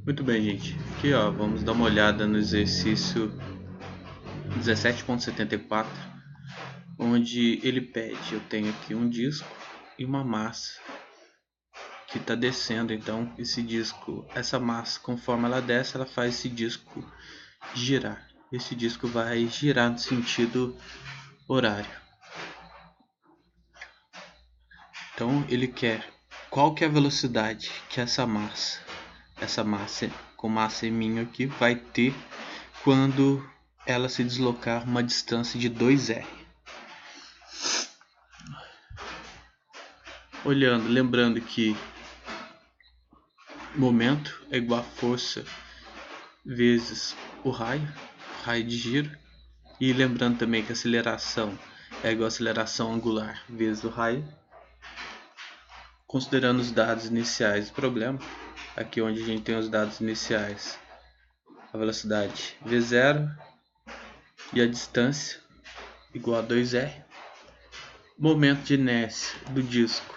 Muito bem, gente. Aqui, ó, vamos dar uma olhada no exercício 17.74, onde ele pede, eu tenho aqui um disco e uma massa que está descendo. Então, esse disco, essa massa, conforme ela desce, ela faz esse disco girar. Esse disco vai girar no sentido horário. Então, ele quer qual que é a velocidade que essa massa com massa em aqui vai ter quando ela se deslocar uma distância de 2r. Lembrando que momento é igual a força vezes o raio de giro, e lembrando também que aceleração é igual a aceleração angular vezes o raio. Considerando os dados iniciais do problema, aqui onde a gente tem os dados iniciais, a velocidade v0 e a distância igual a 2r. Momento de inércia do disco.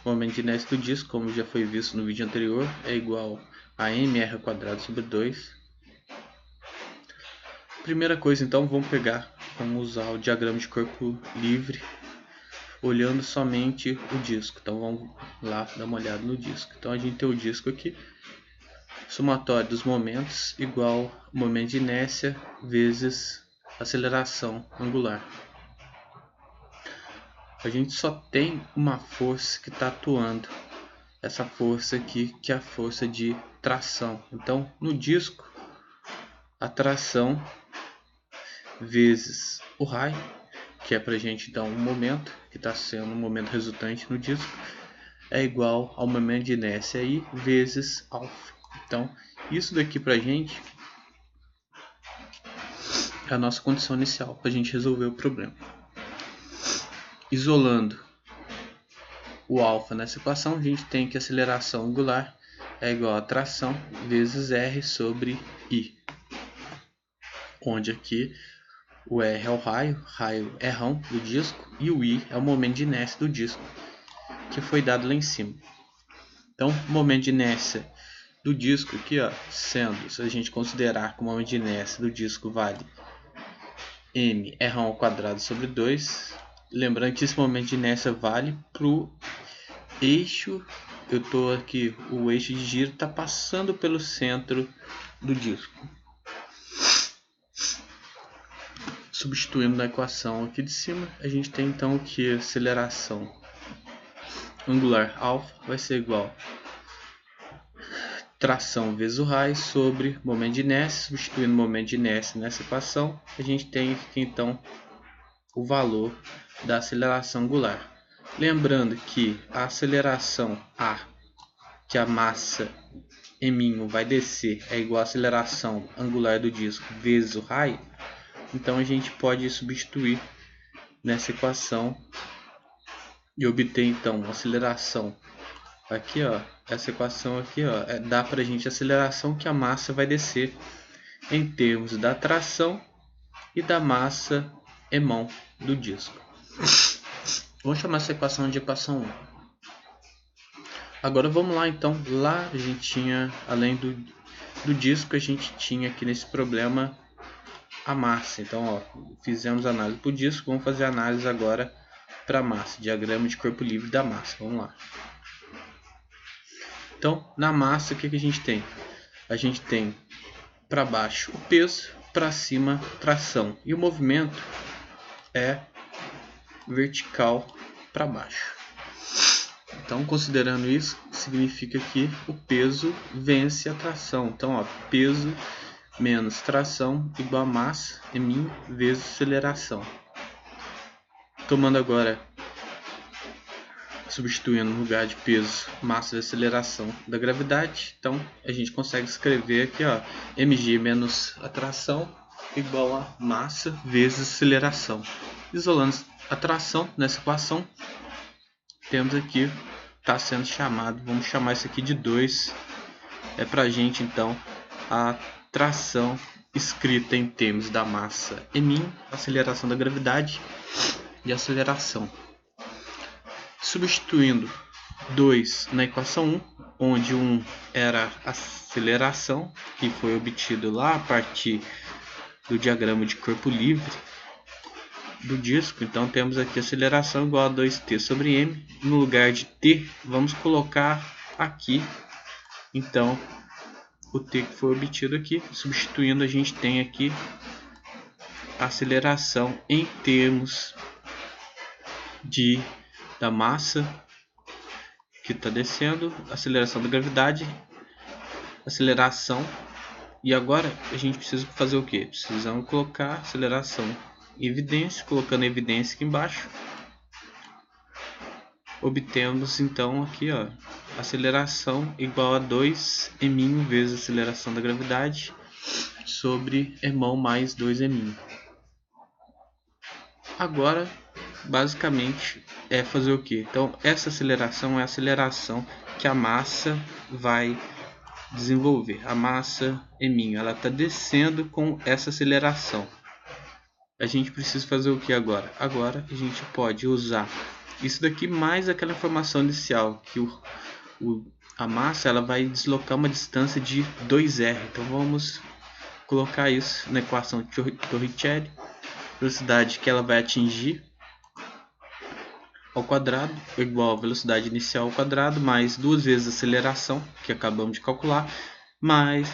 O momento de inércia do disco, como já foi visto no vídeo anterior, é igual a mr² sobre 2. Primeira coisa, então, vamos usar o diagrama de corpo livre, olhando somente o disco. Então vamos lá dar uma olhada no disco. Então a gente tem o disco aqui, somatório dos momentos igual ao momento de inércia vezes aceleração angular. A gente só tem uma força que está atuando, essa força aqui, que é a força de tração. Então no disco, a tração vezes o raio, que é para a gente dar um momento, que está sendo um momento resultante no disco, é igual ao momento de inércia aí vezes alfa. Então isso daqui para a gente é a nossa condição inicial para a gente resolver o problema. Isolando o alfa nessa equação, a gente tem que a aceleração angular é igual a tração vezes r sobre i, onde aqui o r é o raio é rão do disco, e o i é o momento de inércia do disco, que foi dado lá em cima. Então, o momento de inércia do disco aqui, ó, sendo, se a gente considerar que o momento de inércia do disco vale m r² sobre 2, lembrando que esse momento de inércia vale para o eixo, o eixo de giro está passando pelo centro do disco. Substituindo na equação aqui de cima, a gente tem então que a aceleração angular alfa vai ser igual tração vezes o raio sobre momento de inércia. Substituindo o momento de inércia nessa equação, a gente tem aqui então o valor da aceleração angular. Lembrando que a aceleração A, que a massa m vai descer, é igual à aceleração angular do disco vezes o raio. Então a gente pode substituir nessa equação e obter então a aceleração. Aqui, ó, essa equação aqui, ó, dá pra gente a aceleração que a massa vai descer em termos da tração e da massa emão do disco. Vamos chamar essa equação de equação 1. Agora vamos lá então. Lá a gente tinha, além do disco, a gente tinha aqui nesse problema a massa. Então, ó, fizemos análise para o disco, vamos fazer análise agora para a massa. Diagrama de corpo livre da massa. Vamos lá. Então, na massa, o que a gente tem? A gente tem para baixo o peso, para cima tração. E o movimento é vertical para baixo. Então, considerando isso, significa que o peso vence a tração. Então, ó, peso menos tração igual a massa m vezes aceleração. Tomando agora, substituindo no lugar de peso, massa vezes aceleração da gravidade. Então, a gente consegue escrever aqui, ó, mg menos a tração igual a massa vezes aceleração. Isolando a tração nessa equação, temos aqui, está sendo chamado, vamos chamar isso aqui de 2. É para a gente, então, a tração escrita em termos da massa m, aceleração da gravidade e aceleração. Substituindo 2 na equação 1, onde um era a aceleração, que foi obtido lá a partir do diagrama de corpo livre do disco. Então temos aqui aceleração igual a 2t sobre m. No lugar de t, vamos colocar aqui então o t que foi obtido aqui. Substituindo, a gente tem aqui a aceleração em termos da massa que está descendo, aceleração da gravidade, aceleração. E agora a gente precisa fazer o que? Precisamos colocar aceleração em evidência. Colocando a evidência aqui embaixo, obtemos então aqui, ó, aceleração igual a 2m vezes a aceleração da gravidade sobre m mais 2m. Agora basicamente é fazer o que? Então essa aceleração é a aceleração que a massa vai desenvolver. A massa m, ela está descendo com essa aceleração. A gente precisa fazer o que agora? Agora a gente pode usar isso daqui mais aquela informação inicial, que a massa ela vai deslocar uma distância de 2r. Então vamos colocar isso na equação de Torricelli. Velocidade que ela vai atingir ao quadrado igual a velocidade inicial ao quadrado mais 2 vezes a aceleração que acabamos de calcular, mais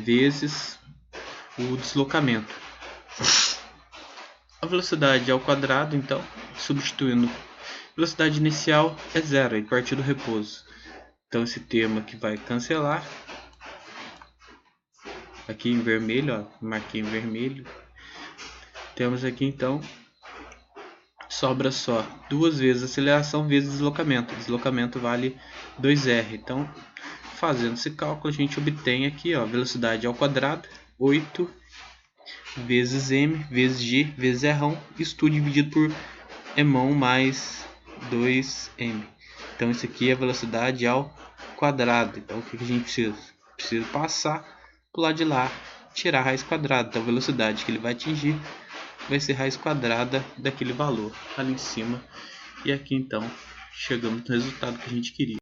vezes o deslocamento. A velocidade ao quadrado, então, substituindo velocidade inicial é zero, a partir do repouso. Então esse termo aqui vai cancelar. Aqui em vermelho, ó, marquei em vermelho. Temos aqui então, sobra só 2 vezes aceleração vezes deslocamento. Deslocamento vale 2r. Então, fazendo esse cálculo, a gente obtém aqui, ó, velocidade ao quadrado, 8 vezes m vezes g vezes r1, isso tudo dividido por m mais 2m. Então isso aqui é a velocidade ao quadrado. Então o que a gente precisa? Precisa passar para o lado de lá, tirar a raiz quadrada. Então a velocidade que ele vai atingir vai ser raiz quadrada daquele valor ali em cima. E aqui então chegamos no resultado que a gente queria.